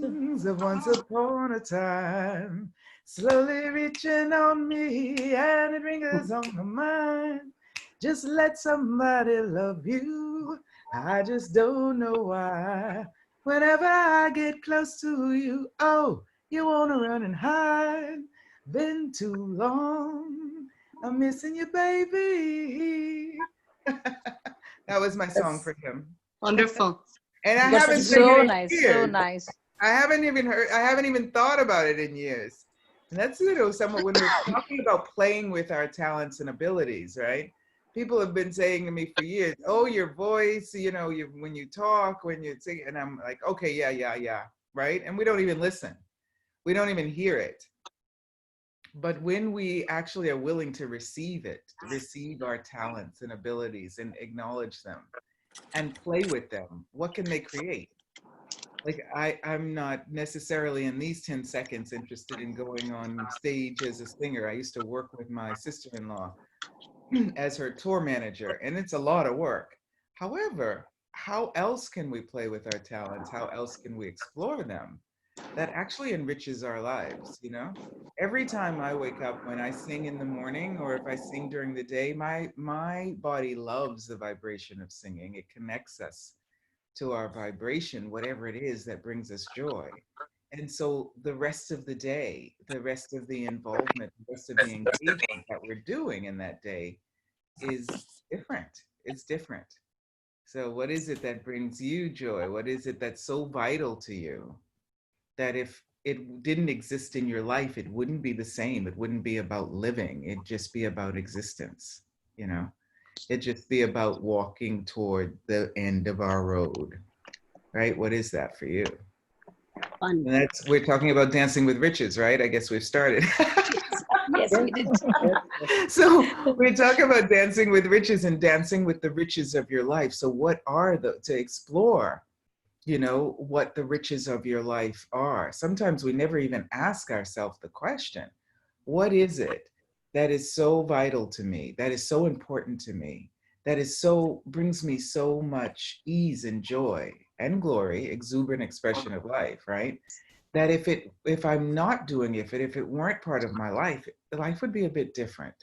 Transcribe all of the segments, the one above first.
songs of once upon a time slowly reaching on me and it lingers on my mind. Just let somebody love you. I just don't know why. Whenever I get close to you, oh, you wanna run and hide. Been too long. I'm missing you, baby. That was my song That's for him. Wonderful. And I that's haven't such a sang great. it So in nice, so years. nice. I haven't even thought about it in years. And that's, somewhat when we're talking about playing with our talents and abilities, right? People have been saying to me for years, oh, your voice, when you talk, when you sing, and I'm like, okay, yeah, right? And we don't even listen. We don't even hear it. But when we actually are willing to receive it, to receive our talents and abilities and acknowledge them and play with them, what can they create? Like I'm not necessarily in these 10 seconds interested in going on stage as a singer. I used to work with my sister-in-law as her tour manager, and it's a lot of work. However, how else can we play with our talents? How else can we explore them? That actually enriches our lives, Every time I wake up, when I sing in the morning or if I sing during the day, my body loves the vibration of singing. It connects us to our vibration, whatever it is that brings us joy. And so the rest of the day, the rest of the involvement, the rest of the engagement that we're doing in that day is different. It's different. So what is it that brings you joy? What is it that's so vital to you that if it didn't exist in your life, it wouldn't be the same. It wouldn't be about living. It'd just be about existence, It'd just be about walking toward the end of our road, right? What is that for you? fun. And we're talking about dancing with riches, right? I guess we've started. Yes, we did. So we're talking about dancing with riches and dancing with the riches of your life. So what are to explore, what the riches of your life are? Sometimes we never even ask ourselves the question, what is it that is so vital to me, that is so important to me, that brings me so much ease and joy and glory, exuberant expression of life, right? That if I'm not doing it, if it weren't part of my life, life would be a bit different.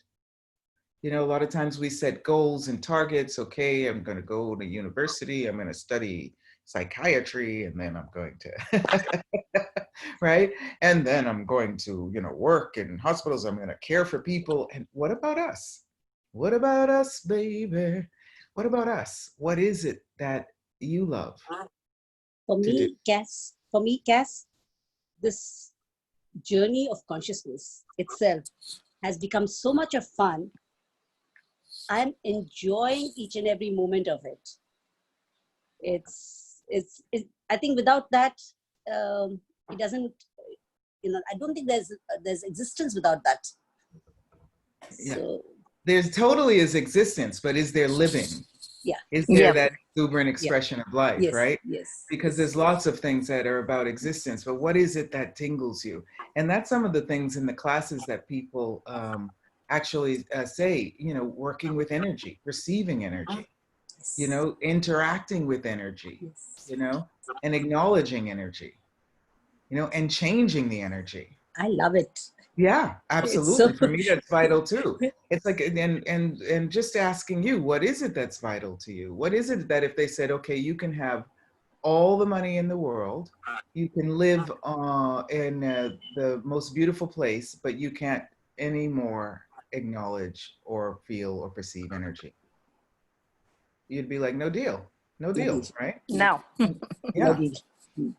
A lot of times we set goals and targets. Okay, I'm going to go to university, I'm going to study psychiatry, and then I'm going to, right? And then I'm going to, work in hospitals, I'm going to care for people. And what about us? What about us, baby? What about us? What is it that you love For to do? me, Cass, this journey of consciousness itself has become so much of fun. I'm enjoying each and every moment of it. I think without that, it doesn't, I don't think there's existence without that. Yeah. So, There's totally is existence, but is there living? yeah. Is there Yeah. that exuberant Yeah. expression of life, Yes. right? Yes. Because there's lots of things that are about existence, but what is it that tingles you? And that's some of the things in the classes that people actually say, working with energy, receiving energy, interacting with energy, Yes. and acknowledging energy, and changing the energy. I love it. Yeah, It's so. absolutely. For me, that's vital too. It's like, and just asking you, what is it that's vital to you? What is it that if they said, okay, you can have all the money in the world, you can live in the most beautiful place, but you can't anymore acknowledge or feel or perceive energy? You'd be like, no deal, no No deal, deal. right? Now. No Yeah. deal.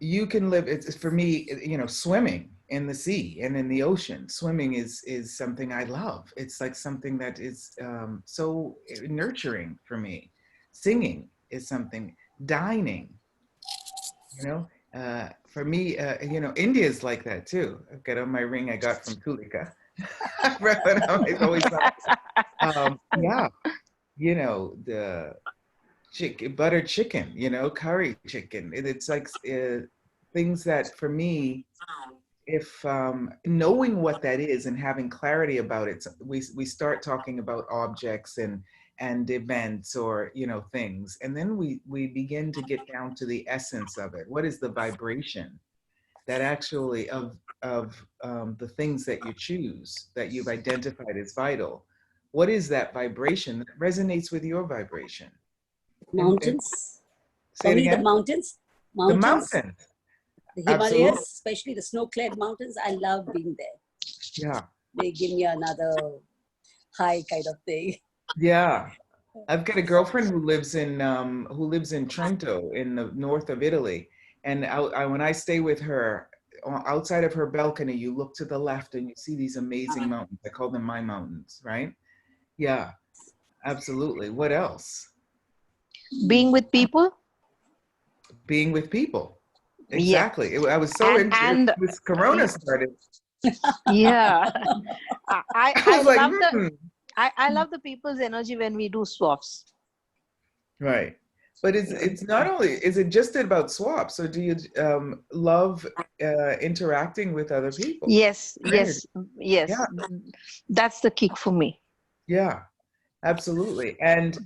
You can live, it's for me, swimming in the sea and in the ocean. Swimming is something I love. It's like something that is so nurturing for me. Singing is something, dining, for me, India is like that too. I've got on my ring I got from Kulika. It's always yeah, the butter chicken, curry chicken. It's like things that for me, if knowing what that is and having clarity about it, we start talking about objects and events or, you know, things. And then we begin to get down to the essence of it. What is the vibration that actually of the things that you choose, that you've identified as vital? What is that vibration that resonates with your vibration? And Mountains. say For it me, the again. mountains. The Mountains. mountain. The Absolutely. Himalayas, especially the snow-clad mountains. I love being there. Yeah. They give me another high kind of thing. Yeah. I've got a girlfriend who lives in Trento in the north of Italy, and when I stay with her, outside of her balcony, you look to the left and you see these amazing mountains. I call them my mountains, right? Yeah, absolutely. What else? Being with people. Being with people. Yeah. Exactly. I was so into it. And This Corona started. yeah, I I was like, love the hmm. I love the people's energy when we do swaps. Right. But it's not only, is it just about swaps, or do you love interacting with other people? Yes, Energy. yes, yes. Yeah, That's the kick for me. yeah, absolutely. And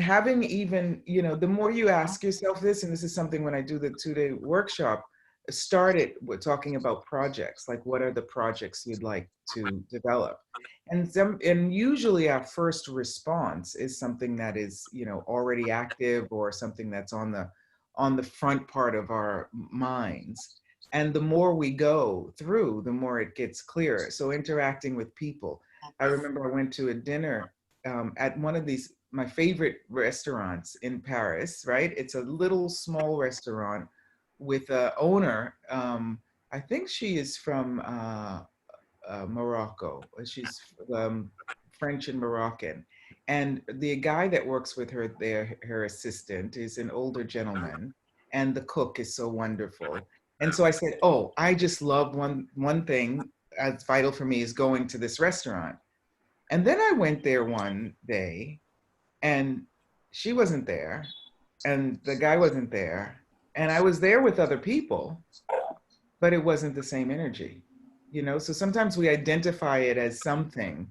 having, even, you know, the more you ask yourself this, and this is something when I do the 2-day workshop, start it with talking about projects, like what are the projects you'd like to develop? And usually our first response is something that is, you know, already active, or something that's on the front part of our minds. And the more we go through, the more it gets clearer. So interacting with people. I remember I went to a dinner at one of these, my favorite restaurants in Paris, right? It's a little small restaurant with a owner. I think she is from Morocco. She's French and Moroccan. And the guy that works with her there, her assistant, is an older gentleman, and the cook is so wonderful. And so I said, "Oh, I just love one thing that's vital for me is going to this restaurant." And then I went there one day, and she wasn't there, and the guy wasn't there, and I was there with other people, but it wasn't the same energy, you know? So sometimes we identify it as something,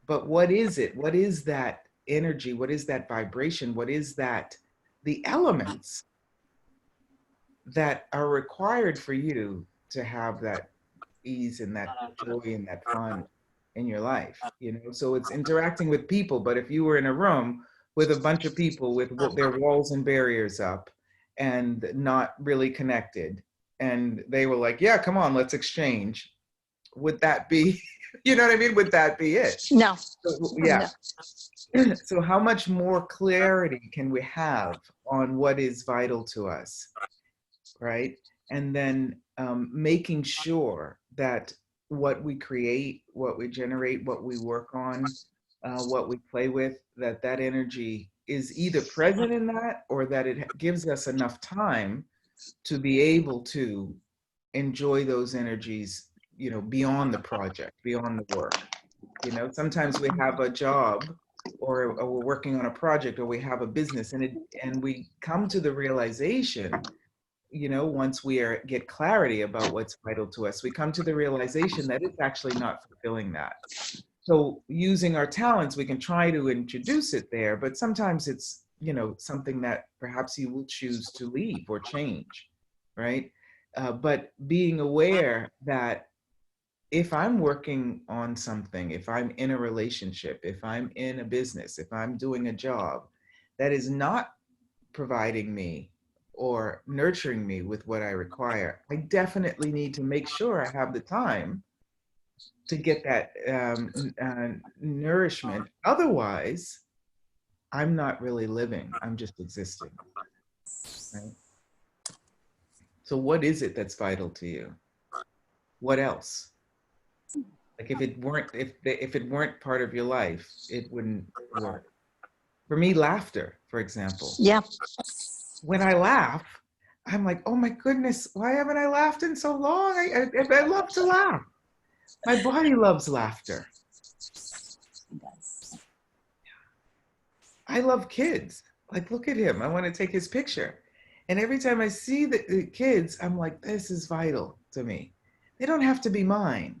but what is it? What is that energy? What is that vibration? What is that, the elements that are required for you to have that ease and that joy and that fun in your life, you know? So it's interacting with people, but if you were in a room with a bunch of people with their walls and barriers up and not really connected, and they were like, yeah, come on, let's exchange, would that be, you know what I mean? Would that be it? No, So, no. yeah. So how much more clarity can we have on what is vital to us, right? And then making sure that what we create, what we generate, what we work on, what we play with, that that energy is either present in that, or that it gives us enough time to be able to enjoy those energies, you know, beyond the project, beyond the work. You know, sometimes we have a job, or we're working on a project, or we have a business, and we come to the realization, you know, once we get clarity about what's vital to us, we come to the realization that it's actually not fulfilling that. So using our talents, we can try to introduce it there, but sometimes it's, you know, something that perhaps you will choose to leave or change, right? But being aware that if I'm working on something, if I'm in a relationship, if I'm in a business, if I'm doing a job that is not providing me or nurturing me with what I require, I definitely need to make sure I have the time to get that nourishment. Otherwise, I'm not really living, I'm just existing, right? So what is it that's vital to you? What else? Like if it weren't, if it weren't part of your life, it wouldn't work. For me, laughter, for example. Yeah. When I laugh, I'm like, oh my goodness, why haven't I laughed in so long? I love to laugh. My body loves laughter. I love kids. Like, look at him. I want to take his picture. And every time I see the kids, I'm like, this is vital to me. They don't have to be mine,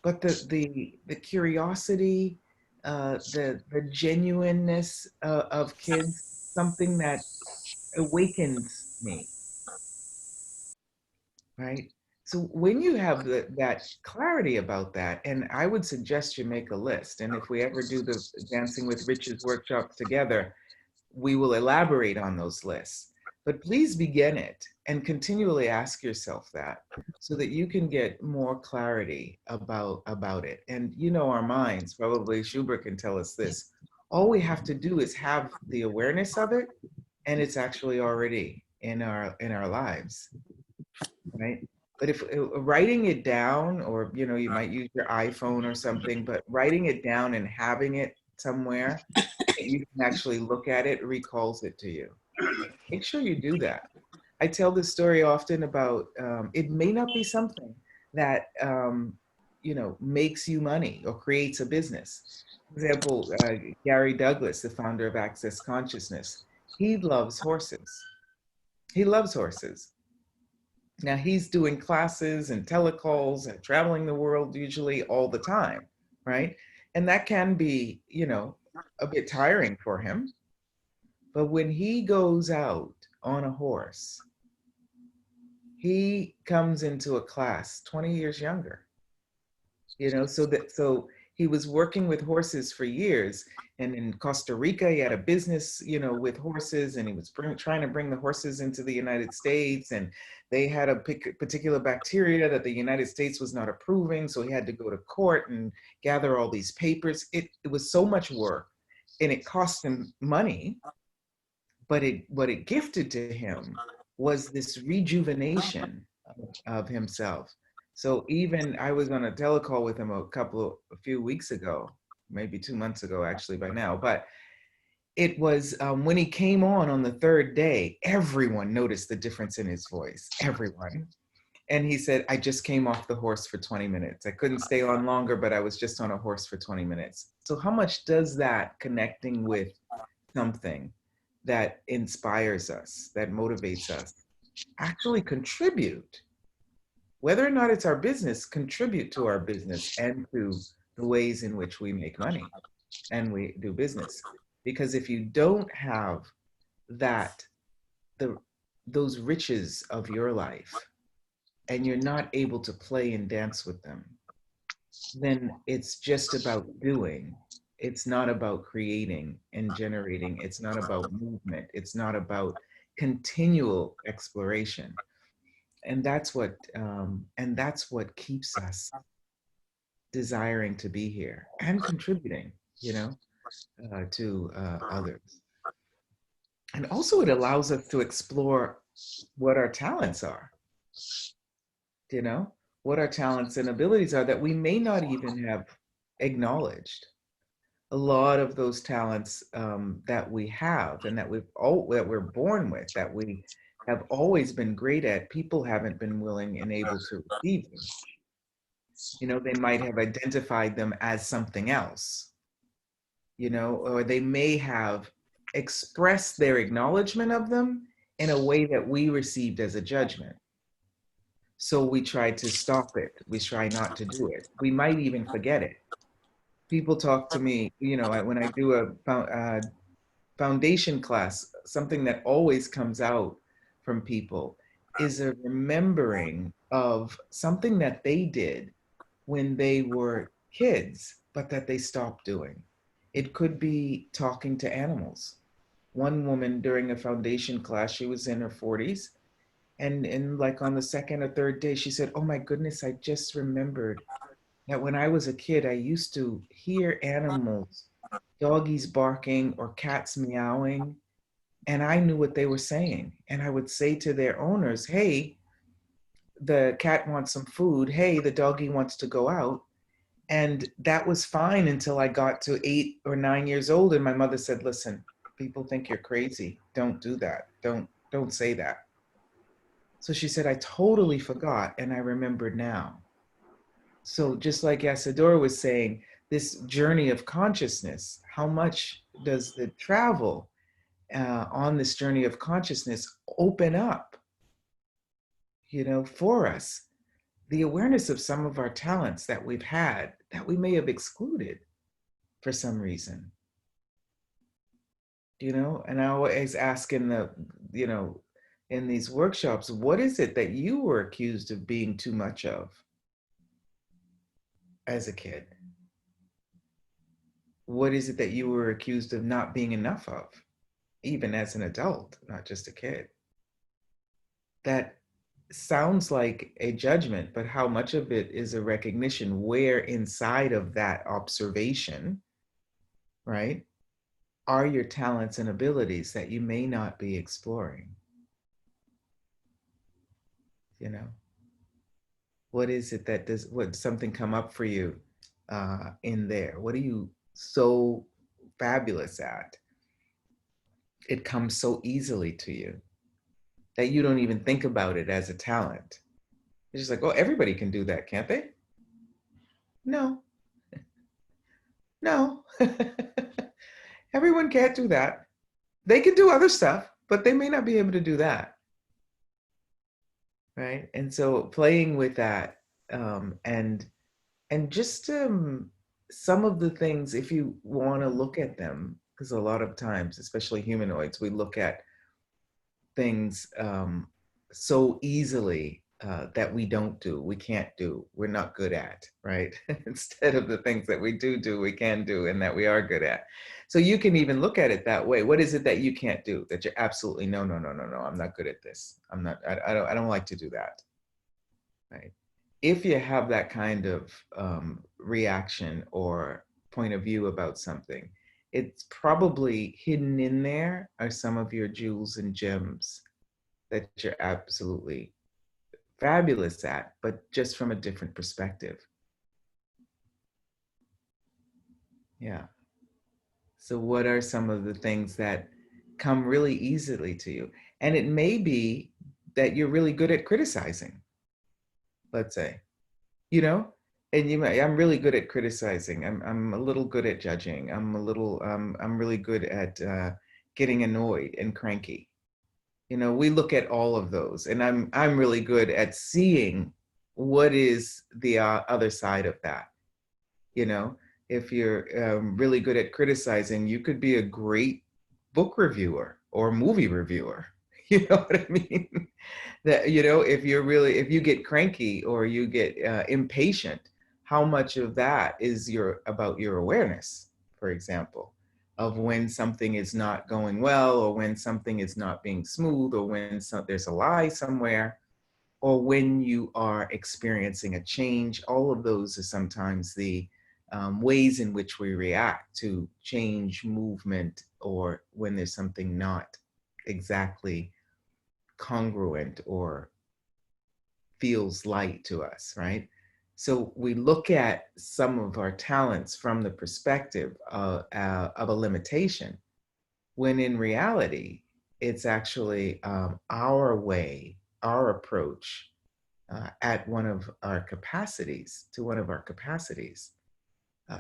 but the curiosity, the genuineness of kids, something that awakens me, right? So when you have that clarity about that, and I would suggest you make a list. And if we ever do the Dancing with Riches workshops together, we will elaborate on those lists. But please begin it and continually ask yourself that so that you can get more clarity about it. And you know our minds, probably Schubert can tell us this. All we have to do is have the awareness of it, and it's actually already in our lives, right? But if writing it down, or you know, you might use your iPhone or something, but writing it down and having it somewhere that you can actually look at it recalls it to you. Make sure you do that. I tell this story often about it may not be something that you know, makes you money or creates a business. For example, Gary Douglas, the founder of Access Consciousness, he loves horses. He loves horses. Now he's doing classes and telecalls and traveling the world usually all the time, right? And that can be, you know, a bit tiring for him. But when he goes out on a horse, he comes into a class 20 years younger, you know, so he was working with horses for years. And in Costa Rica, he had a business, you know, with horses, and he was trying to bring the horses into the United States, and they had a particular bacteria that the United States was not approving. So he had to go to court and gather all these papers. It was so much work, and it cost him money. But what it gifted to him was this rejuvenation of himself. So even I was on a telecall with him a few weeks ago, maybe 2 months ago, actually by now. But it was when he came on the third day, everyone noticed the difference in his voice. Everyone. And he said, I just came off the horse for 20 minutes. I couldn't stay on longer, but I was just on a horse for 20 minutes. So how much does that connecting with something that inspires us, that motivates us, actually contribute, whether or not it's our business, contribute to our business and to the ways in which we make money and we do business? Because if you don't have that, the those riches of your life, and you're not able to play and dance with them, then it's just about doing. It's not about creating and generating. It's not about movement. It's not about continual exploration. And that's what keeps us desiring to be here and contributing, you know, to others. And also, it allows us to explore what our talents are, you know, what our talents and abilities are that we may not even have acknowledged. A lot of those talents that we have and that that we're born with, that we have always been great at, people haven't been willing and able to receive them. You know, they might have identified them as something else, you know, or they may have expressed their acknowledgement of them in a way that we received as a judgment. So we try to stop it. We try not to do it. We might even forget it. People talk to me, you know, when I do a foundation class, something that always comes out from people is a remembering of something that they did when they were kids, but that they stopped doing. It could be talking to animals. One woman during a foundation class, she was in her 40s, and like on the second or third day, she said, "Oh my goodness, I just remembered that when I was a kid, I used to hear animals, doggies barking or cats meowing, and I knew what they were saying. And I would say to their owners, hey, the cat wants some food. Hey, the doggie wants to go out." And that was fine until I got to 8 or 9 years old. And my mother said, listen, people think you're crazy. Don't do that. Don't say that. So she said, I totally forgot. And I remembered now. So just like Yasadora was saying, this journey of consciousness, how much does the travel on this journey of consciousness open up, you know, for us, the awareness of some of our talents that we've had that we may have excluded, for some reason, you know? And I always ask in the, you know, in these workshops, what is it that you were accused of being too much of as a kid? What is it that you were accused of not being enough of, even as an adult, not just a kid? That sounds like a judgment, but how much of it is a recognition where inside of that observation, right, are your talents and abilities that you may not be exploring? You know, what is it that does, what something come up for you in there? What are you so fabulous at? It comes so easily to you that you don't even think about it as a talent. It's just like, oh, everybody can do that, can't they? No, no. Everyone can't do that. They can do other stuff, but they may not be able to do that. Right. And so playing with that, and just some of the things, if you want to look at them, because a lot of times, especially humanoids, we look at things so easily that we don't do, we can't do, we're not good at, right? Instead of the things that we do, we can do, and that we are good at. So you can even look at it that way. What is it that you can't do that you're absolutely, no, no, no, no, no, I'm not good at this. I'm not, I don't like to do that, right? If you have that kind of reaction or point of view about something, it's probably hidden in there are some of your jewels and gems that you're absolutely fabulous at, but just from a different perspective. Yeah. So what are some of the things that come really easily to you? And it may be that you're really good at criticizing, let's say, you know, and you might, I'm really good at criticizing. I'm a little good at judging. I'm really good at getting annoyed and cranky. You know, we look at all of those, and I'm really good at seeing what is the other side of that. You know, if you're really good at criticizing, you could be a great book reviewer or movie reviewer. You know what I mean? That, you know, if you're really, if you get cranky or you get impatient, how much of that is about your awareness, for example, of when something is not going well, or when something is not being smooth, or when there's a lie somewhere, or when you are experiencing a change. All of those are sometimes the ways in which we react to change, movement, or when there's something not exactly congruent or feels light to us, right? So we look at some of our talents from the perspective of a limitation, when in reality, it's actually our way, our approach at one of our capacities, to one of our capacities,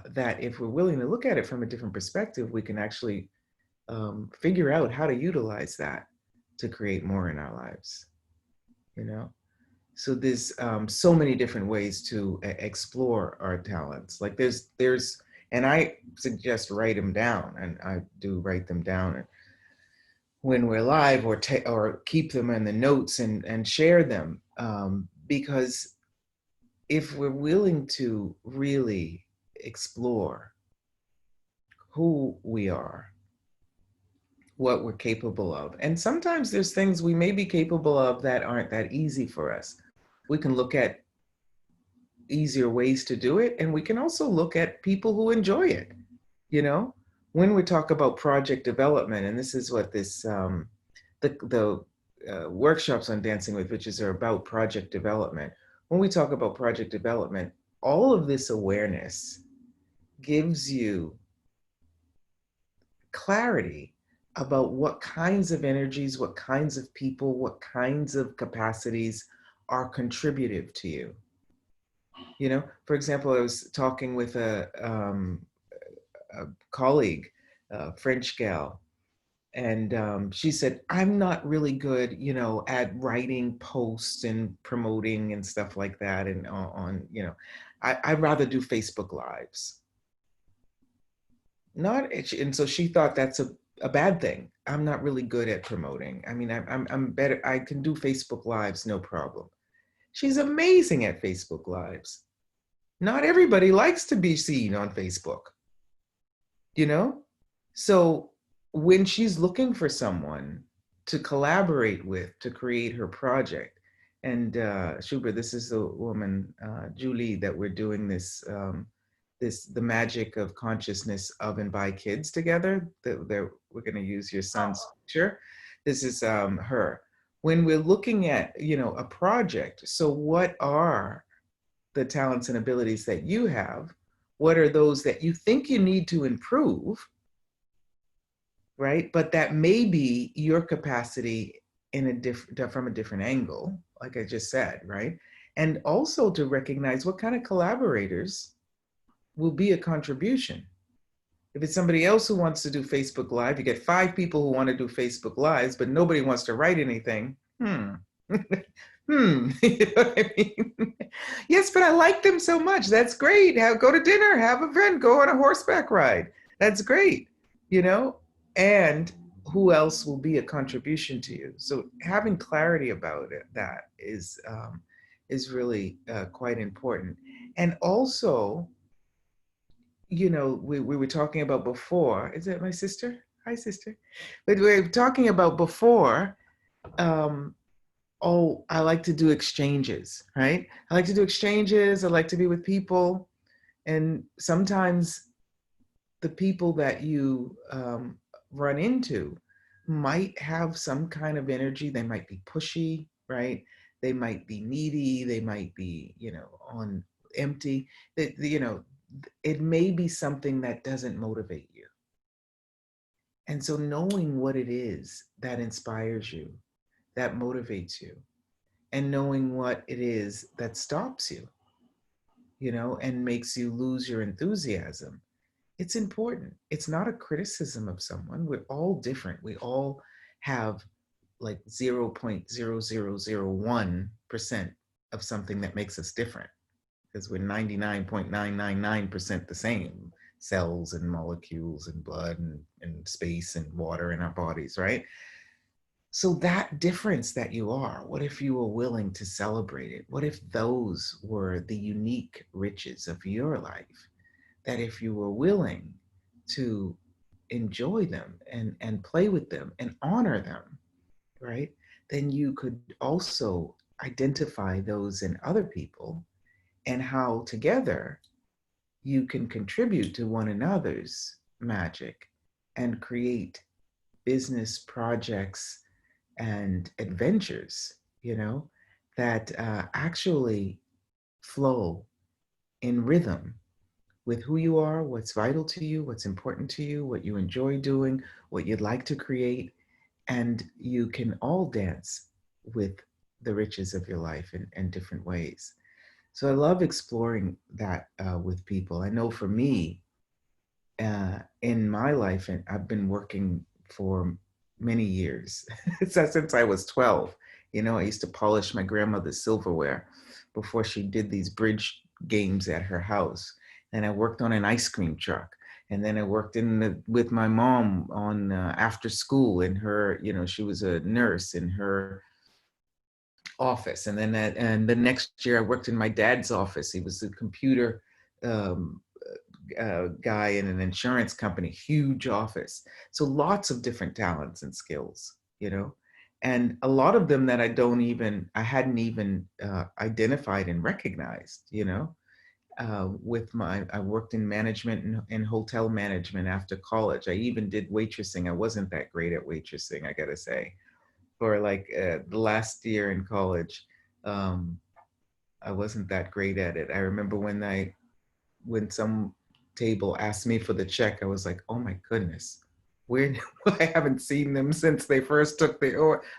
that if we're willing to look at it from a different perspective, we can actually figure out how to utilize that to create more in our lives, you know? So there's so many different ways to explore our talents. Like and I suggest write them down, and I do write them down when we're live, or keep them in the notes and share them, because if we're willing to really explore who we are, what we're capable of, and sometimes there's things we may be capable of that aren't that easy for us, we can look at easier ways to do it, and we can also look at people who enjoy it. You know, when we talk about project development, and this is what this the workshops on Dancing with Witches are about, project development. When we talk about project development, all of this awareness gives you clarity about what kinds of energies, what kinds of people, what kinds of capacities are contributive to you. You know, for example, I was talking with a colleague, a French gal, and she said, I'm not really good, you know, at writing posts and promoting and stuff like that. And you know, I'd rather do Facebook Lives. not, and so she thought that's a bad thing. I'm not really good at promoting. I mean, I'm better. I can do Facebook Lives, no problem. She's amazing at Facebook Lives. Not everybody likes to be seen on Facebook, you know? So when she's looking for someone to collaborate with to create her project, and Shubra, this is the woman, Julie, that we're doing the magic of consciousness of and by kids together. That we're going to use your son's picture. This is her. When we're looking at, a project, so what are the talents and abilities that you have? What are those that you think you need to improve, right? But that may be your capacity in a different, from a different angle, like I just said, right? And also to recognize what kind of collaborators will be a contribution. If it's somebody else who wants to do Facebook Live, you get 5 people who want to do Facebook Lives, but nobody wants to write anything. You know what I mean? Yes, but I like them so much. That's great. Go to dinner, have a friend, go on a horseback ride. That's great, And who else will be a contribution to you? So having clarity about it, that is really quite important. And also, we were talking about before. Is that my sister? Hi, sister. But we were talking about before. Oh, I like to do exchanges, right? I like to do exchanges. I like to be with people. And sometimes the people that you run into might have some kind of energy. They might be pushy, right? They might be needy. They might be, on empty. It may be something that doesn't motivate you. And so knowing what it is that inspires you, that motivates you, and knowing what it is that stops you, and makes you lose your enthusiasm, it's important. It's not a criticism of someone. We're all different. We all have like 0.0001% of something that makes us different, because we're 99.999% the same cells and molecules and blood and space and water in our bodies, right? So that difference that you are, what if you were willing to celebrate it? What if those were the unique riches of your life? That if you were willing to enjoy them and play with them and honor them, right? Then you could also identify those in other people and how together you can contribute to one another's magic and create business projects and adventures, that actually flow in rhythm with who you are, what's vital to you, what's important to you, what you enjoy doing, what you'd like to create, and you can all dance with the riches of your life in different ways. So I love exploring that with people. I know for me, in my life, and I've been working for many years, since I was 12. I used to polish my grandmother's silverware before she did these bridge games at her house. And I worked on an ice cream truck. And then I worked with my mom on after school in her, she was a nurse in her office. And then and the next year I worked in my dad's office. He was a computer um, guy in an insurance company, huge office. So lots of different talents and skills, and a lot of them that I hadn't even identified and recognized, I worked in management and hotel management after college. I even did waitressing. I wasn't that great at waitressing, I gotta say. For like the last year in college, I wasn't that great at it. I remember when some table asked me for the check, I was like, oh my goodness, where I haven't seen them since they first took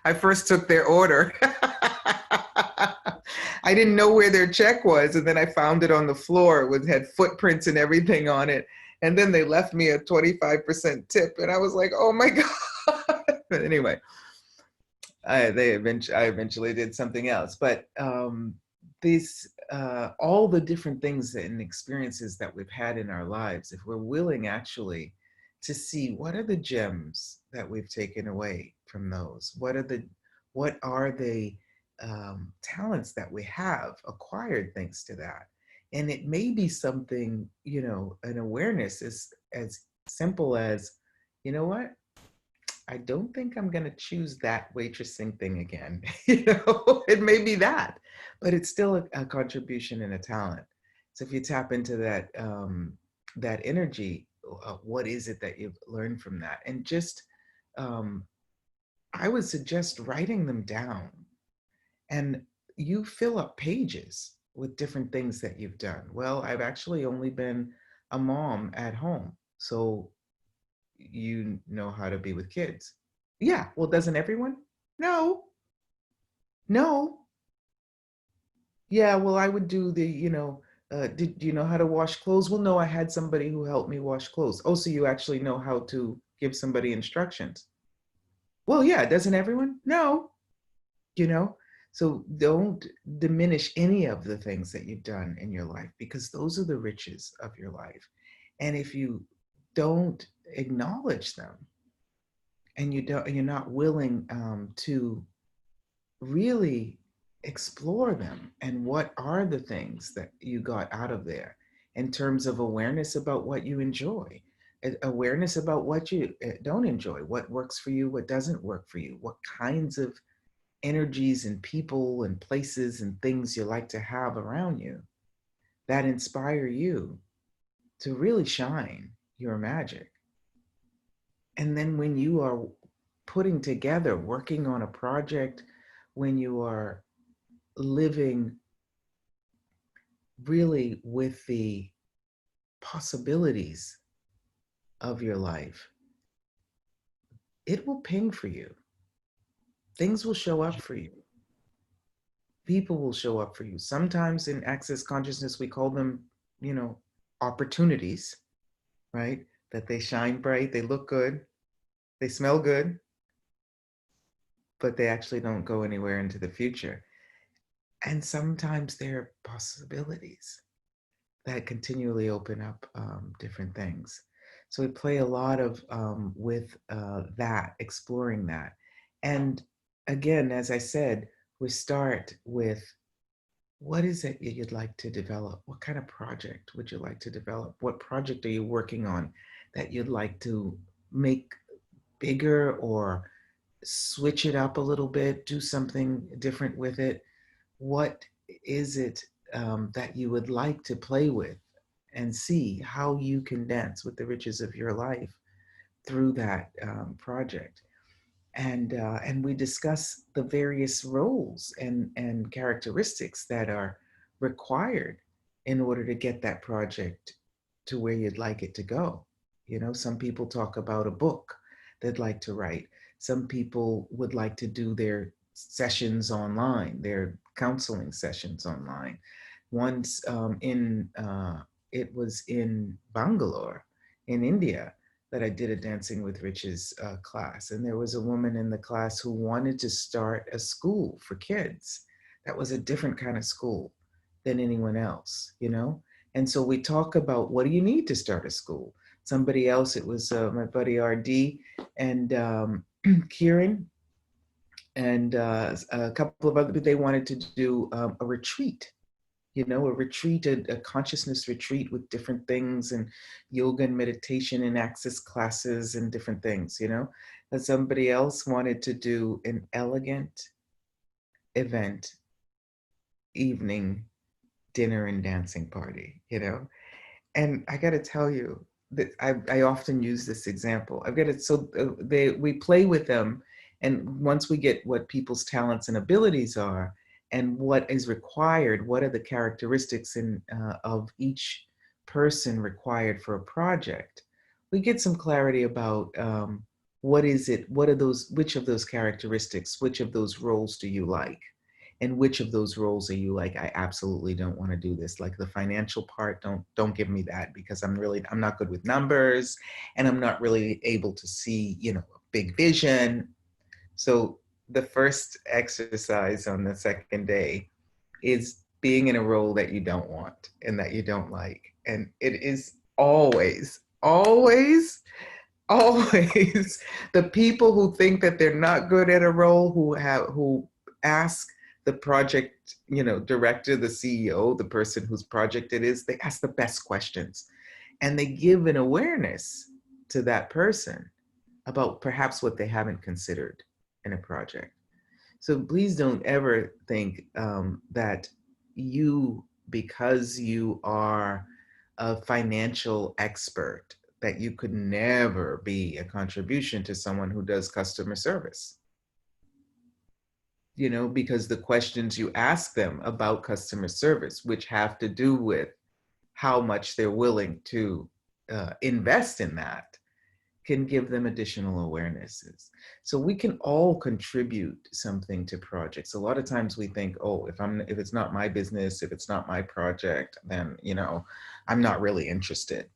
I first took their order. I didn't know where their check was, and then I found it on the floor. It had footprints and everything on it. And then they left me a 25% tip, and I was like, oh my God. But anyway, I eventually did something else. But all the different things and experiences that we've had in our lives, if we're willing actually to see what are the gems that we've taken away from those. What are the talents that we have acquired thanks to that. And it may be something, an awareness as simple as, you know what, I don't think I'm going to choose that waitressing thing again. It may be that, but it's still a contribution and a talent. So if you tap into that energy, what is it that you've learned from that? And just, um, I would suggest writing them down, and you fill up pages with different things that you've done. Well, I've actually only been a mom at home, so you know how to be with kids. Yeah, well, doesn't everyone? No, no. Yeah, well, I would do did you know how to wash clothes? Well, no, I had somebody who helped me wash clothes. Oh, so you actually know how to give somebody instructions. Well, yeah, doesn't everyone? No, you know? So don't diminish any of the things that you've done in your life, because those are the riches of your life. And if you don't acknowledge them, and you're not willing to really explore them, and what are the things that you got out of there in terms of awareness about what you enjoy, awareness about what you don't enjoy, what works for you, what doesn't work for you, what kinds of energies and people and places and things you like to have around you that inspire you to really shine your magic. And then when you are putting together, working on a project, when you are living really with the possibilities of your life, it will ping for you. Things will show up for you. People will show up for you. Sometimes in access consciousness, we call them, opportunities, right? That they shine bright, they look good, they smell good, but they actually don't go anywhere into the future. And sometimes they're possibilities that continually open up different things. So we play a lot of with that, exploring that. And again, as I said, we start with, what is it you'd like to develop? What kind of project would you like to develop? What project are you working on that you'd like to make bigger, or switch it up a little bit, do something different with it? What is it that you would like to play with, and see how you can dance with the riches of your life through that project? And we discuss the various roles and characteristics that are required in order to get that project to where you'd like it to go. Some people talk about a book they'd like to write. Some people would like to do their sessions online, their counseling sessions online. Once it was in Bangalore, in India, that I did a Dancing with Riches class. And there was a woman in the class who wanted to start a school for kids that was a different kind of school than anyone else, And so we talk about, what do you need to start a school? Somebody else, it was my buddy RD and Kieran and a couple of other, they wanted to do a retreat, a retreat, a consciousness retreat with different things, and yoga and meditation and access classes and different things, And somebody else wanted to do an elegant event, evening, dinner and dancing party, And I got to tell you that I often use this example. I've got it. So we play with them. And once we get what people's talents and abilities are, and what is required, what are the characteristics of each person required for a project, we get some clarity about what is it, which of those characteristics, which of those roles do you like? And which of those roles are you like, I absolutely don't want to do this? Like the financial part, don't give me that, because I'm not good with numbers, and I'm not really able to see, a big vision. So the first exercise on the second day is being in a role that you don't want and that you don't like. And it is always, always always the people who think that they're not good at a role, who ask the project, director, the CEO, the person whose project it is, they ask the best questions, and they give an awareness to that person about perhaps what they haven't considered in a project. So please don't ever think that you, because you are a financial expert, that you could never be a contribution to someone who does customer service. Because the questions you ask them about customer service, which have to do with how much they're willing to invest in that, can give them additional awarenesses. So we can all contribute something to projects. A lot of times we think, oh, if it's not my business, if it's not my project, then I'm not really interested.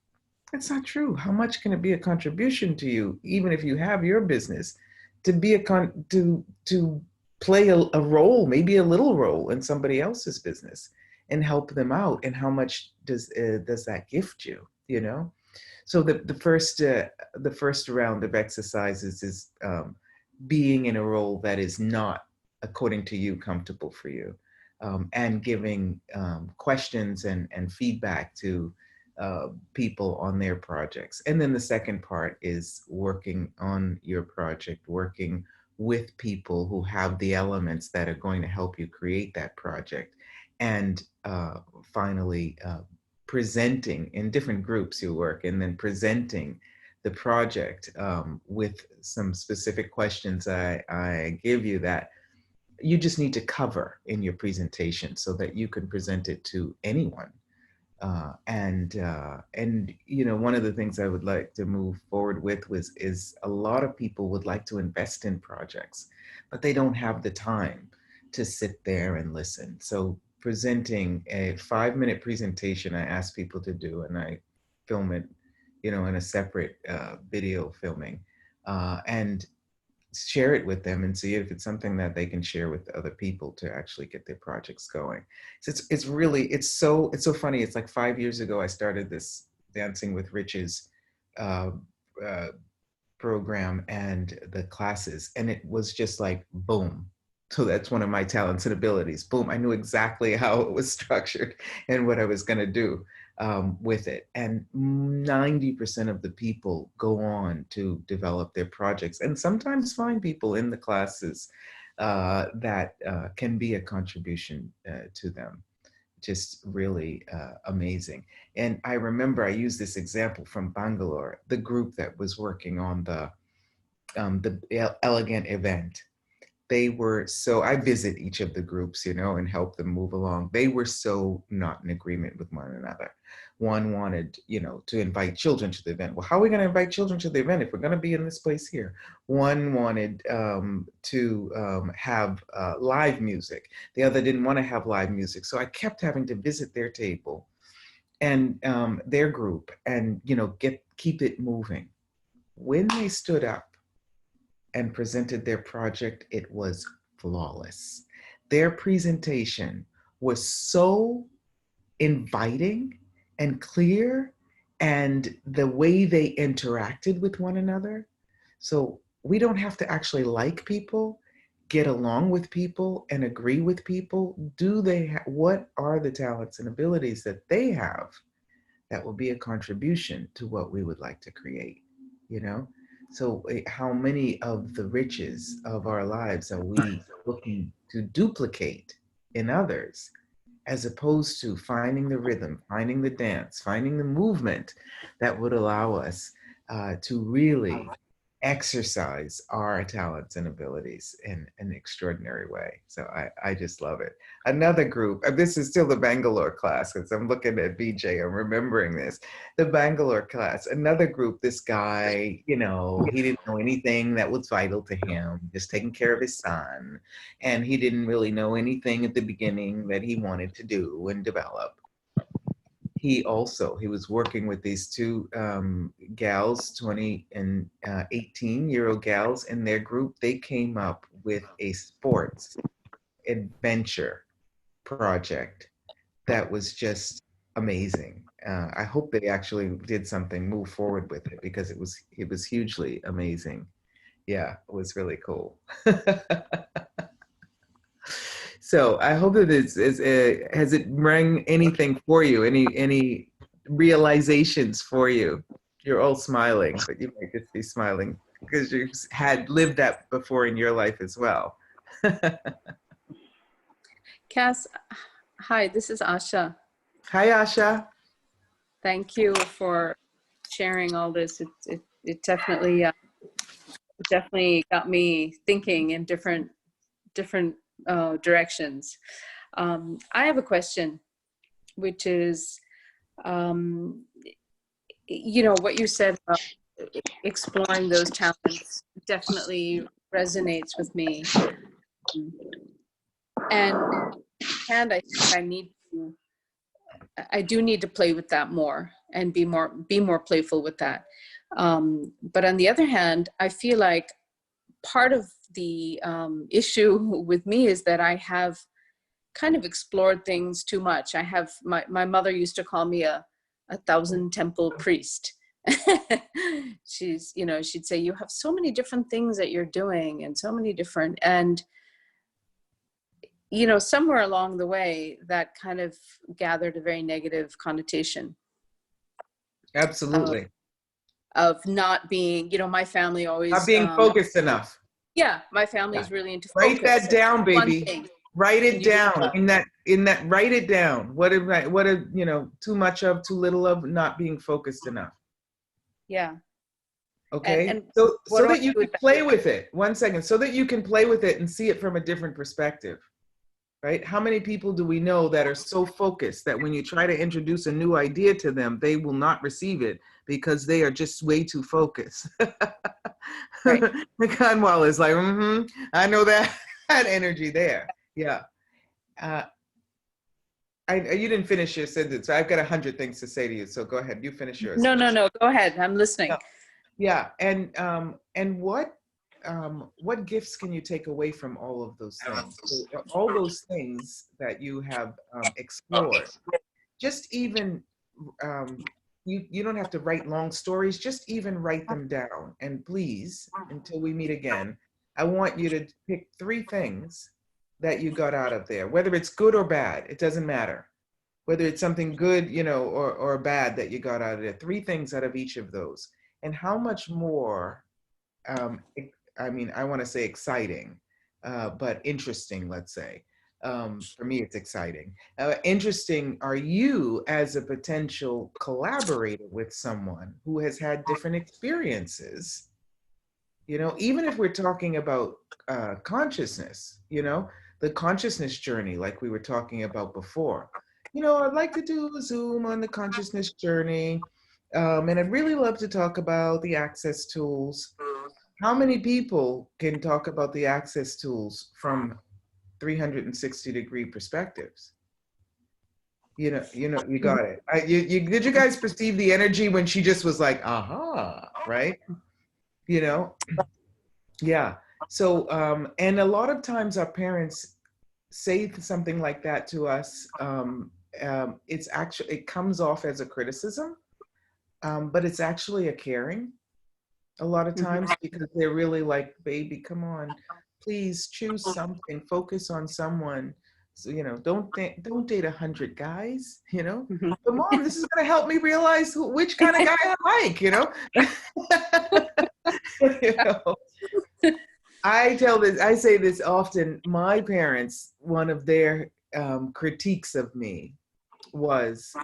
That's not true. How much can it be a contribution to you, even if you have your business, to be to play a role, maybe a little role in somebody else's business and help them out? And how much does that gift you? So the first round of exercises is being in a role that is not, according to you, comfortable for you, and giving questions and feedback to people on their projects. And then the second part is working on your project, working with people who have the elements that are going to help you create that project. And finally, presenting in different groups you work, and then presenting the project with some specific questions I give you that you just need to cover in your presentation so that you can present it to anyone. And one of the things I would like to move forward with is a lot of people would like to invest in projects, but they don't have the time to sit there and listen. So presenting a 5-minute presentation, I ask people to do, and I film it, in a separate video filming, and share it with them and see if it's something that they can share with other people to actually get their projects going. So it's so funny. It's like 5 years ago I started this Dancing with Riches uh, uh, program and the classes, and it was just like boom. So that's one of my talents and abilities. Boom, I knew exactly how it was structured and what I was going to do with it. And 90% of the people go on to develop their projects, and sometimes find people in the classes that can be a contribution to them. Just really amazing. And I remember I used this example from Bangalore, the group that was working on the elegant event. They were so, I visit each of the groups, and help them move along. They were so not in agreement with one another. One wanted, to invite children to the event. Well, how are we going to invite children to the event if we're going to be in this place here? One wanted to have live music. The other didn't want to have live music. So I kept having to visit their table and their group and, keep it moving. When they stood up and presented their project, it was flawless. Their presentation was so inviting and clear, and the way they interacted with one another. So we don't have to actually like people, get along with people, and agree with people. What are the talents and abilities that they have that will be a contribution to what we would like to create, you know? So how many of the riches of our lives are we looking to duplicate in others, as opposed to finding the rhythm, finding the dance, finding the movement that would allow us to really exercise our talents and abilities in an extraordinary way. So I just love it. Another group, this is still the Bangalore class, because I'm looking at BJ, I'm remembering this. The Bangalore class, another group, this guy, he didn't know anything that was vital to him, just taking care of his son. And he didn't really know anything at the beginning that he wanted to do and develop. He was working with these two gals, 20 and 18-year-old gals in their group. They came up with a sports adventure project that was just amazing. I hope they actually did something, move forward with it, because it was hugely amazing. Yeah, it was really cool. So I hope that has it rang anything for you? Any realizations for you? You're all smiling, but you might just be smiling because you had lived that before in your life as well. Kass, hi, this is Asha. Hi, Asha. Thank you for sharing all this. It definitely got me thinking in different directions. I have a question, which is, what you said about exploring those talents definitely resonates with me. And I think I do need to play with that more and be more playful with that. But on the other hand, I feel like part of the issue with me is that I have kind of explored things too much. I have, my mother used to call me a thousand temple priest. She'd say, you have so many different things that you're doing and so many different, and somewhere along the way that kind of gathered a very negative connotation. Absolutely. Of not being, my family always. Not being focused enough. Yeah, my family's really into focus. Write that down, baby. Write it down. Write it down. What too much of, too little of, not being focused enough. Yeah. Okay. And so that you can play with it. 1 second. So that you can play with it and see it from a different perspective. Right? How many people do we know that are so focused that when you try to introduce a new idea to them, they will not receive it because they are just way too focused. Right. Conwell is like, I know that energy there. Yeah. You didn't finish your sentence. I've got 100 things to say to you. So go ahead. You finish yours. No. Go ahead. I'm listening. Yeah. And what gifts can you take away from all of those things? So all those things that you have explored, just even, you don't have to write long stories, just even write them down. And please, until we meet again, I want you to pick 3 things that you got out of there, whether it's good or bad, it doesn't matter. Whether it's something good, or bad that you got out of there, 3 things out of each of those. And how much more, I want to say exciting, but interesting, let's say. For me, it's exciting. Interesting are you as a potential collaborator with someone who has had different experiences? Even if we're talking about consciousness, the consciousness journey, like we were talking about before. I'd like to do a Zoom on the consciousness journey. And I'd really love to talk about the access tools. How many people can talk about the access tools from 360-degree perspectives? You got it. Did you guys perceive the energy when she just was like, aha, right? Yeah. So, and a lot of times our parents say something like that to us. It comes off as a criticism, but it's actually a caring a lot of times, because they're really like, baby, come on, please choose something, focus on someone. So, don't date 100 guys, but mom, this is going to help me realize which kind of guy I like, I say this often. My parents, one of their critiques of me was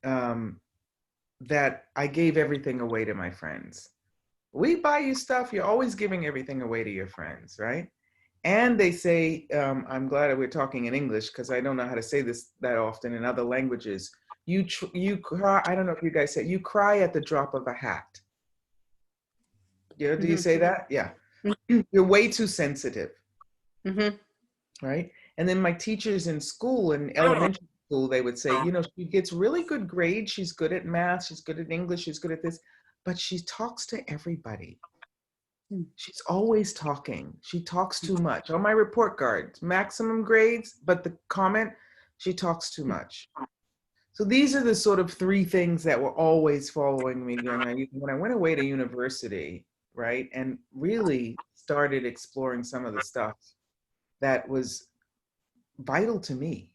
that I gave everything away to my friends. We buy you stuff, you're always giving everything away to your friends, right? And they say, I'm glad that we're talking in English because I don't know how to say this that often in other languages. You cry, I don't know if you guys say, you cry at the drop of a hat. Do you say that? Yeah. You're way too sensitive. Right? And then my teachers in school, in elementary school, they would say, she gets really good grades. She's good at math. She's good at English. She's good at this. But she talks to everybody. She's always talking. She talks too much. On my report card, maximum grades, but the comment, she talks too much. So these are the sort of three things that were always following me during my youth. When I went away to university, right, and really started exploring some of the stuff that was vital to me,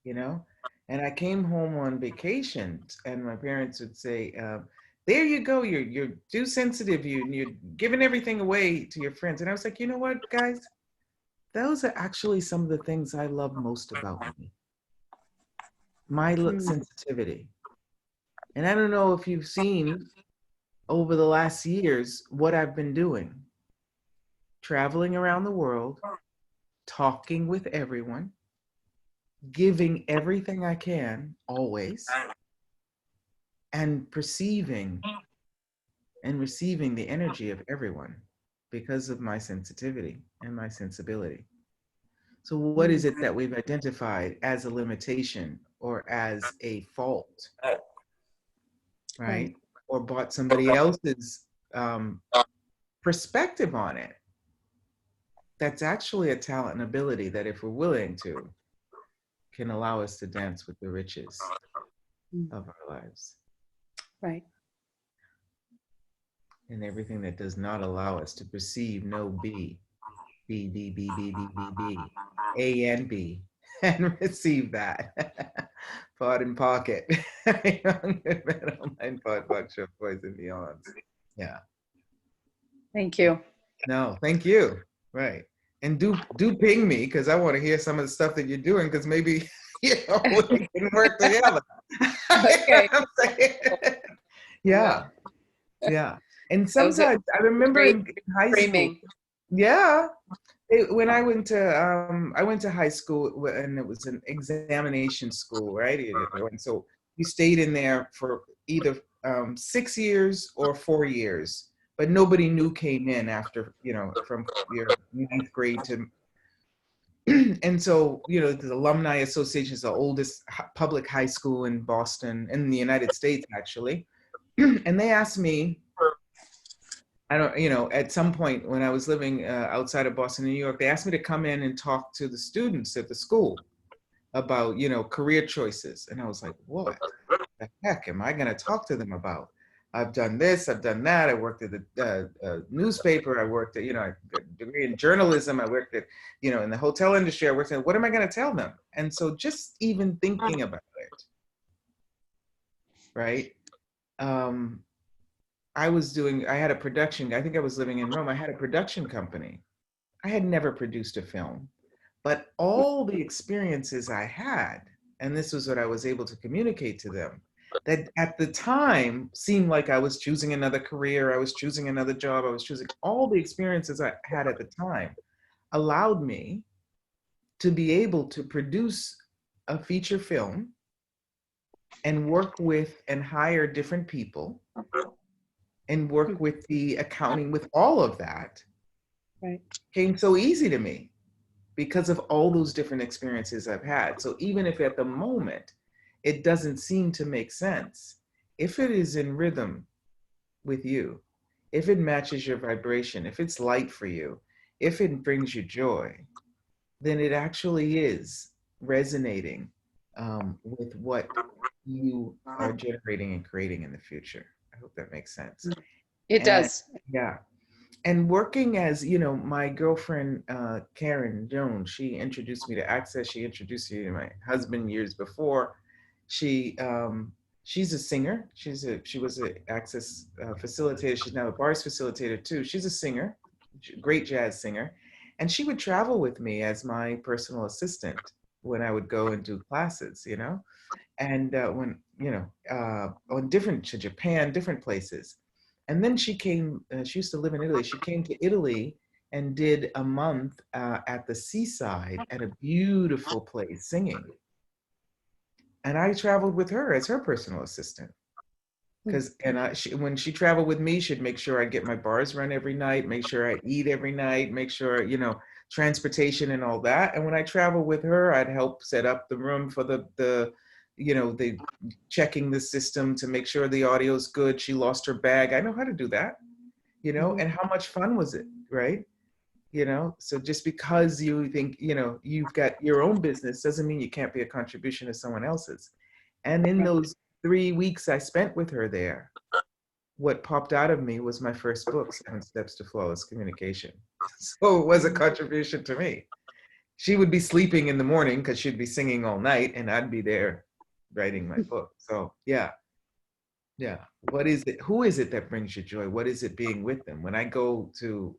you know. And I came home on vacation, and my parents would say, "There you go. You're too sensitive. You're giving everything away to your friends." And I was like, you know what, guys? Those are actually some of the things I love most about me. My sensitivity. And I don't know if you've seen over the last years what I've been doing. Traveling around the world, talking with everyone, giving everything I can, always, and perceiving and receiving the energy of everyone because of my sensitivity and my sensibility. So, what is it that we've identified as a limitation or as a fault, right? Or brought somebody else's perspective on it? That's actually a talent and ability that, if we're willing to, can allow us to dance with the riches of our lives. Right. And everything that does not allow us to perceive, no B, B, B, B, B, B, B, B, A and B, and receive that. Pod and pocket. Young and metal, mind, pod, buckshot, boys and beyonds. Yeah. Thank you. No, thank you. Right. And do ping me, because I want to hear some of the stuff that you're doing, because maybe we can work together. Okay. Yeah. Yeah. And sometimes I remember in high school. Yeah. When I went to high school, and it was an examination school, right? And so you stayed in there for either 6 years or 4 years, but nobody new came in after, from your ninth grade to. And so, the Alumni Association is the oldest public high school in Boston, in the United States, actually. And they asked me, at some point when I was living outside of Boston, New York, they asked me to come in and talk to the students at the school about, career choices. And I was like, what the heck am I going to talk to them about? I've done this, I've done that. I worked at the newspaper. I worked at, I got a degree in journalism. I worked at, in the hotel industry. I worked at, what am I going to tell them? And so just even thinking about it, right? I had a production, I think I was living in Rome. I had a production company. I had never produced a film, but all the experiences I had, and this was what I was able to communicate to them, that at the time seemed like I was choosing another career, I was choosing another job, I was choosing all the experiences I had at the time, allowed me to be able to produce a feature film and work with and hire different people and work with the accounting, with all of that, right, came so easy to me because of all those different experiences I've had. So even if at the moment it doesn't seem to make sense, if it is in rhythm with you, if it matches your vibration, if it's light for you, if it brings you joy, then it actually is resonating with what you are generating and creating in the future. I hope that makes sense. It does. Yeah. And working as, my girlfriend, Karen Jones, she introduced me to Access. She introduced me to my husband years before. She's a singer. She was an Access facilitator. She's now a bars facilitator too. She's a singer, great jazz singer. And she would travel with me as my personal assistant when I would go and do classes, and when, on to Japan, different places. And then she came, she used to live in Italy. She came to Italy and did a month at the seaside at a beautiful place singing. And I traveled with her as her personal assistant. When she traveled with me, she'd make sure I get my bars run every night, make sure I eat every night, make sure, transportation and all that. And when I traveled with her, I'd help set up the room for the checking the system to make sure the audio's good. She lost her bag. I know how to do that, and how much fun was it, right? So just because you think, you've got your own business doesn't mean you can't be a contribution to someone else's. And in those 3 weeks I spent with her there, what popped out of me was my first book, 7 Steps to Flawless Communication. So it was a contribution to me. She would be sleeping in the morning because she'd be singing all night, and I'd be there writing my book. So yeah, yeah. What is it? Who is it that brings you joy? What is it being with them? When I go to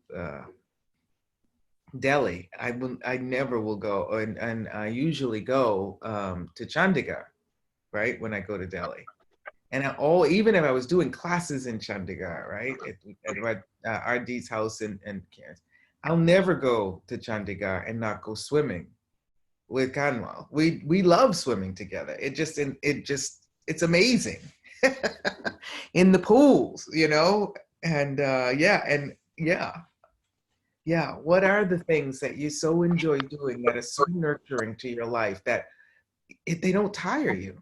Delhi, I never will go, and I usually go to Chandigarh, right? When I go to Delhi, and even if I was doing classes in Chandigarh, right, at RD's house and Karen's, I'll never go to Chandigarh and not go swimming with Kanwal. We love swimming together. It's amazing in the pools, and yeah. What are the things that you so enjoy doing that are so nurturing to your life that they don't tire you?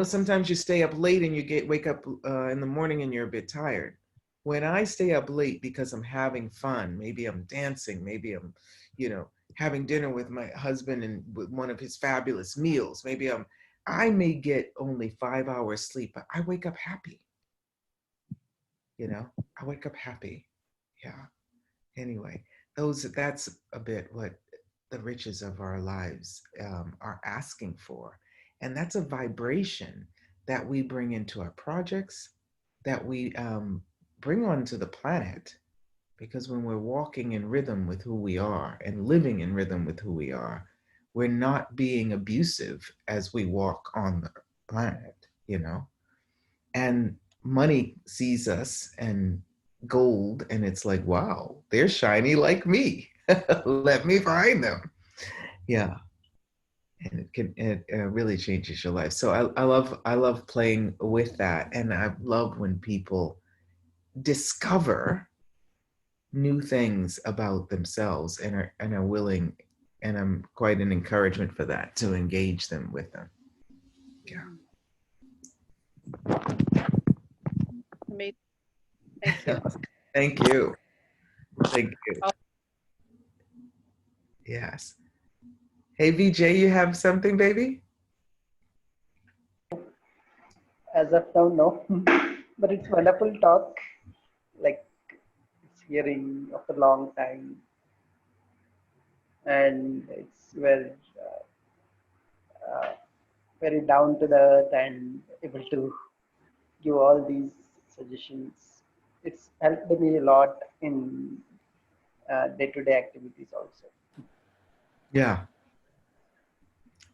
Sometimes you stay up late and you wake up in the morning and you're a bit tired. When I stay up late because I'm having fun, maybe I'm dancing, maybe I'm, having dinner with my husband and with one of his fabulous meals, I may get only 5 hours sleep, but I wake up happy. I wake up happy. Yeah. Anyway, that's a bit what the riches of our lives are asking for. And that's a vibration that we bring into our projects, that we bring onto the planet. Because when we're walking in rhythm with who we are and living in rhythm with who we are, we're not being abusive as we walk on the planet, And money sees us and gold, and it's like, wow, they're shiny like me. Let me find them. Yeah. And it really changes your life. So I love playing with that, and I love when people discover new things about themselves and are willing, and I'm quite an encouragement for that, to engage them with them. Yeah. Amazing. Thank you. Thank you. Thank you. Yes. Hey, VJ, you have something, baby? As of now, no. But it's wonderful talk. Like it's hearing after a long time, and it's very down to the earth and able to give all these suggestions. It's helped me a lot in day-to-day activities also. Yeah.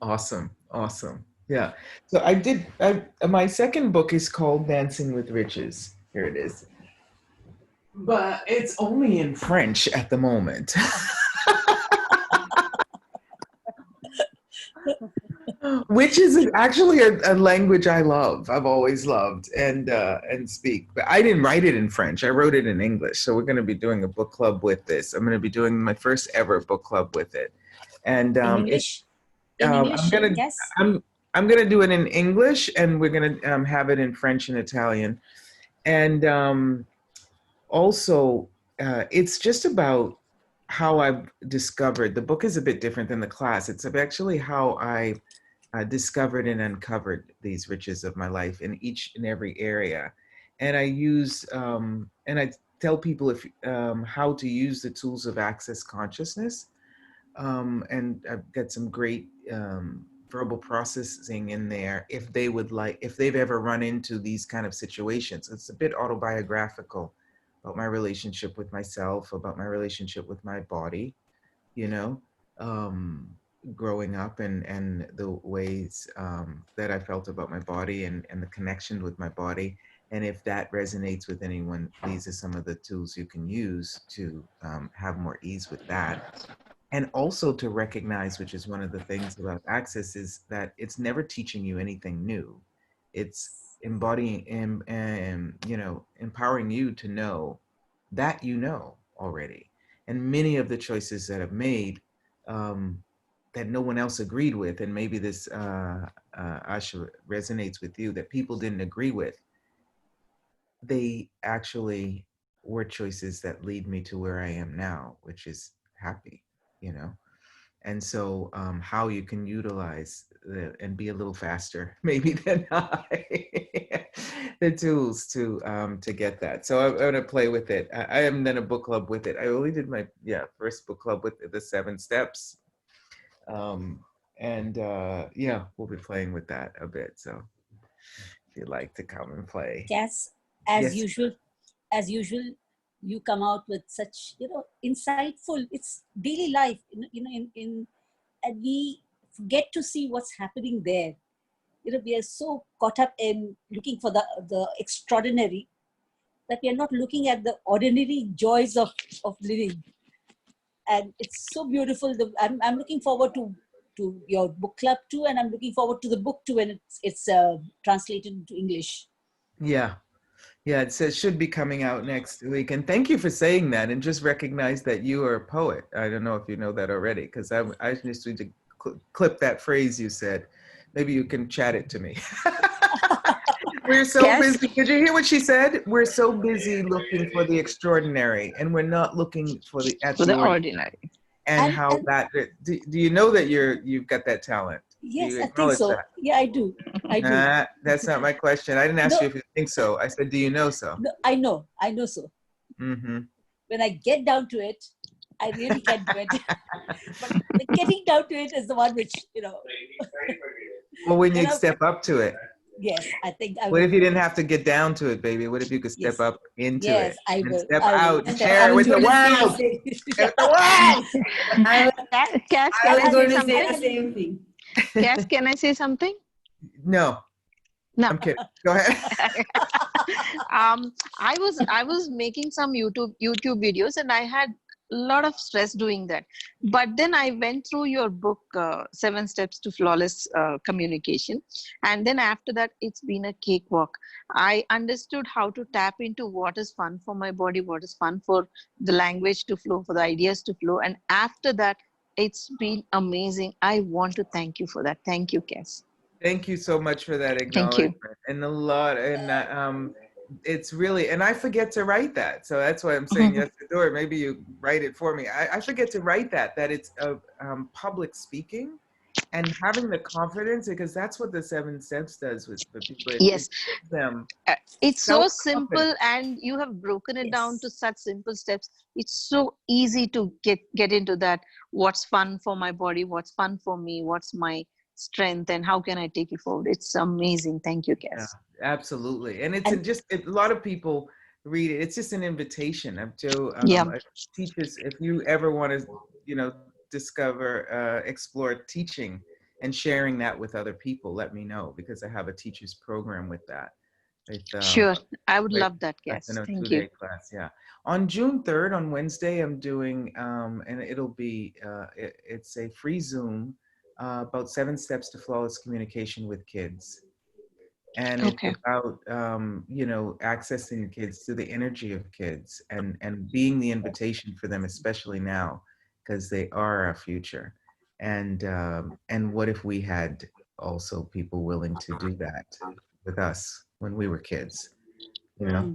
Awesome. Awesome. Yeah. So my second book is called Dancing with Riches. Here it is. But it's only in French at the moment. Which is actually a language I love. I've always loved and speak. But I didn't write it in French. I wrote it in English. So we're going to be doing a book club with this. I'm going to be doing my first ever book club with it. And In English? In English, yes. I'm gonna do it in English, and we're gonna have it in French and Italian, and also it's just about how I've discovered. The book is a bit different than the class. It's actually how I discovered and uncovered these riches of my life in each and every area, and I use and I tell people how to use the tools of Access Consciousness. And I've got some great verbal processing in there if they've ever run into these kind of situations. It's a bit autobiographical about my relationship with myself, about my relationship with my body, you know, growing up, and the ways that I felt about my body, and the connection with my body. And if that resonates with anyone, these are some of the tools you can use to have more ease with that. And also to recognize, which is one of the things about Access, is that it's never teaching you anything new. It's embodying and empowering you to know that you know already. And many of the choices that I've made that no one else agreed with, and maybe this Asha resonates with you, that people didn't agree with, they actually were choices that lead me to where I am now, which is happy, you know. And so how you can utilize and be a little faster maybe than I, the tools to get that. So I'm going to play with it. I am in a book club with it. I only did my first book club with the 7 steps. Yeah, we'll be playing with that a bit. So if you'd like to come and play. Cass, Yes. as usual, you come out with such, insightful, it's daily life, and we get to see what's happening there. We are so caught up in looking for the extraordinary that we are not looking at the ordinary joys of living. And it's so beautiful. I'm looking forward to your book club too, and I'm looking forward to the book too when it's translated into English. Yeah. It says should be coming out next week. And thank you for saying that, and just recognize that you are a poet. I don't know if you know that already, because I just need to clip that phrase you said. Maybe you can chat it to me. We're so busy. Did you hear what she said? We're so busy looking for the extraordinary, and we're not looking for the ordinary. And how that, do you know that you've got that talent? Yes, I think so. That? Yeah, I do. That's not my question. I didn't ask you if you think so. I said, do you know so? No, I know so. Mm-hmm. When I get down to it, I really can do it. But the getting down to it is the one which, Well, when you step up to it. Yes, I think I will. What if you didn't have to get down to it, baby? What if you could step up into it? Yes, I will. Step out and share it with the world. With the world. Cass, I was going to say the same thing. Cass, can I say something? No. I'm kidding. Go ahead. I was making some YouTube videos, and I had a lot of stress doing that. But then I went through your book, 7 Steps to Flawless Communication. And then after that, it's been a cakewalk. I understood how to tap into what is fun for my body, what is fun for the language to flow, for the ideas to flow. And after that, it's been amazing. I want to thank you for that. Thank you, Cass. Thank you so much for that acknowledgement. And it's really, and I forget to write that. So that's why I'm saying yes to Dora. Maybe you write it for me. I forget to write that it's public speaking and having the confidence, because that's what the 7 steps does with people. Yes. It's so simple, and you have broken it down to such simple steps. It's so easy to get into that. What's fun for my body? What's fun for me? What's my strength, and how can I take it forward? It's amazing. Thank you, Cass. Yeah, absolutely. And it's just a lot of people read it. It's just an invitation. Teachers, if you ever want to, discover, explore teaching and sharing that with other people, let me know, because I have a teacher's program with that. Sure, I would love that, Cass. Thank you. Class, yeah. On June 3rd, on Wednesday, I'm doing, and it'll be, it's a free Zoom about 7 steps to flawless communication with kids. And it's about, accessing kids to the energy of kids and being the invitation for them, especially now, because they are our future. And what if we had also people willing to do that with us when we were kids? Now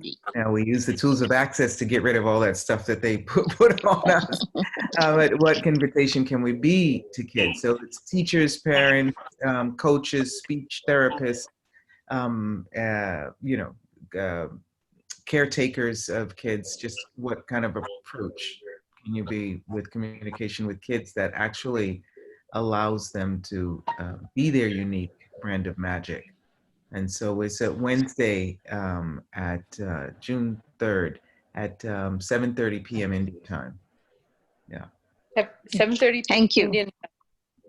we use the tools of access to get rid of all that stuff that they put on us. But what invitation can we be to kids? So it's teachers, parents, coaches, speech therapists, caretakers of kids. Just what kind of approach can you be with communication with kids that actually allows them to be their unique brand of magic? And so it's a Wednesday at June 3rd at 7:30 p.m. India time. Yeah. 7:30. Thank you. Indian.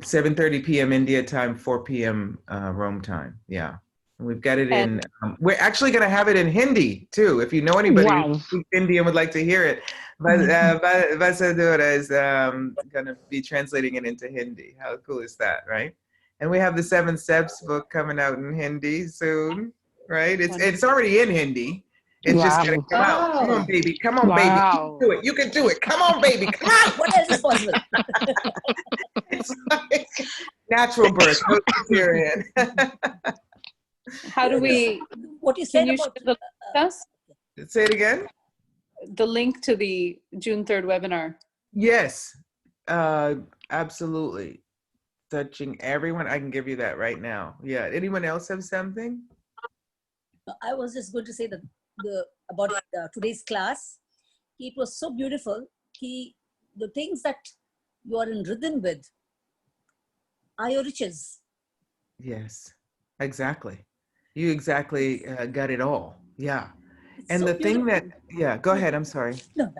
7:30 p.m. India time, 4 p.m. Rome time. Yeah. And we've got it in. We're actually going to have it in Hindi too. If you know anybody who speaks Hindi and would like to hear it, Vasadura is going to be translating it into Hindi. How cool is that, right? And we have the 7 Steps book coming out in Hindi soon, right? It's already in Hindi. It's just gonna come out. Come on, baby. Come on, baby. You can do it. You can do it. Come on, baby. Come on. What else is possible? It's like natural birth, no cesarean. How do we? What you said about us? Say it again. The link to the June 3rd webinar. Yes. Absolutely. Touching everyone. I can give you that right now. Yeah. Anyone else have something? I was just going to say that about today's class. It was so beautiful. The things that you are in rhythm with are your riches. Yes, exactly. You exactly got it all. Yeah. It's And so the thing that, beautiful. yeah, go ahead. I'm sorry. No,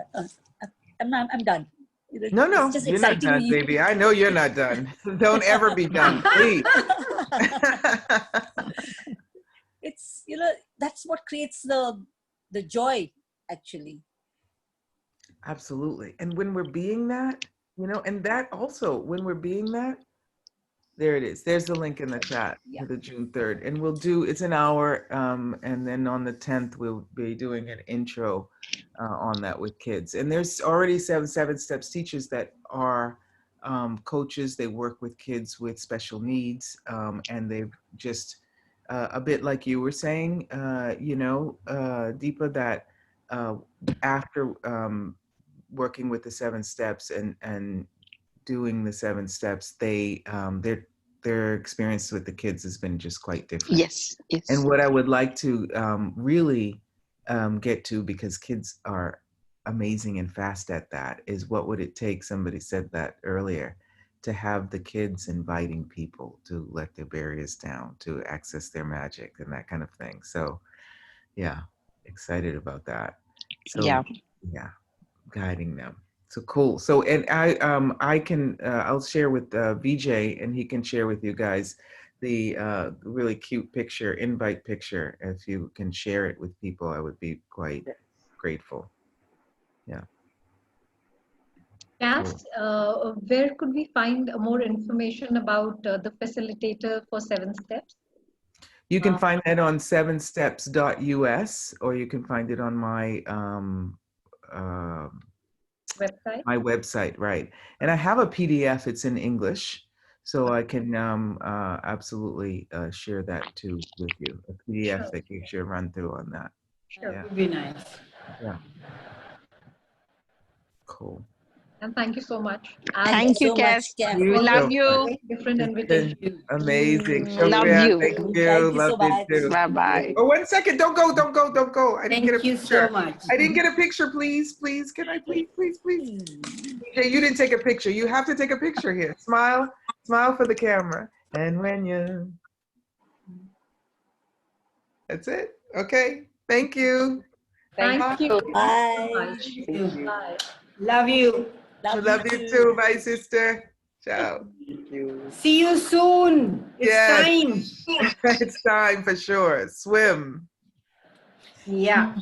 I'm done. No, It's no, just you're not exciting done, me. baby. I know you're not done. Don't ever be done, please. It's that's what creates the joy actually. Absolutely. And when we're being that, and that also, when we're being that, there it is. There's the link in the chat Yeah. for the June 3rd. And it's an hour. And then on the 10th, we'll be doing an intro on that with kids. And there's already 7 Steps teachers that are coaches. They work with kids with special needs. And they've just, a bit like you were saying, Deepa, that after working with the 7 Steps and doing the 7 Steps, their experience with the kids has been just quite different. Yes, yes. And what I would like to really get to, because kids are amazing and fast at that, is what would it take, somebody said that earlier, to have the kids inviting people to let their barriers down, to access their magic and that kind of thing. So yeah, excited about that. So Yeah. yeah, guiding them. So cool. So, and I can I'll share with VJ, and he can share with you guys the really cute invite picture. If you can share it with people, I would be quite grateful. Yeah. Kass, where could we find more information about the facilitator for 7 Steps? You can find that on 7steps.us, or you can find it on my Website? my website, right? And I have a PDF. It's in English, so I can absolutely share that too with you. A PDF Sure. that gives you a run through on that. Sure. Yeah. Would be nice. Yeah. Cool. And thank you so much. Thank you, so much, Cass. Kath. You Love so you. much. Different It's invitation. been amazing. Love Shukriya, you. thank you. Thank you so Love you much. too. Bye-bye. Oh, 1 second. Don't go. Don't go. Don't go. I didn't get a Thank you picture. so much. I didn't get a picture. Please, please. Can I please? Okay, you didn't take a picture. You have to take a picture here. Smile. Smile for the camera. And when you. That's it. Okay. Thank you. Thank you. Bye. Thank you. Bye. Love you. Love you too, my sister. Ciao. Thank you. See you soon. It's Yes. time. It's time for sure. Swim. Yeah.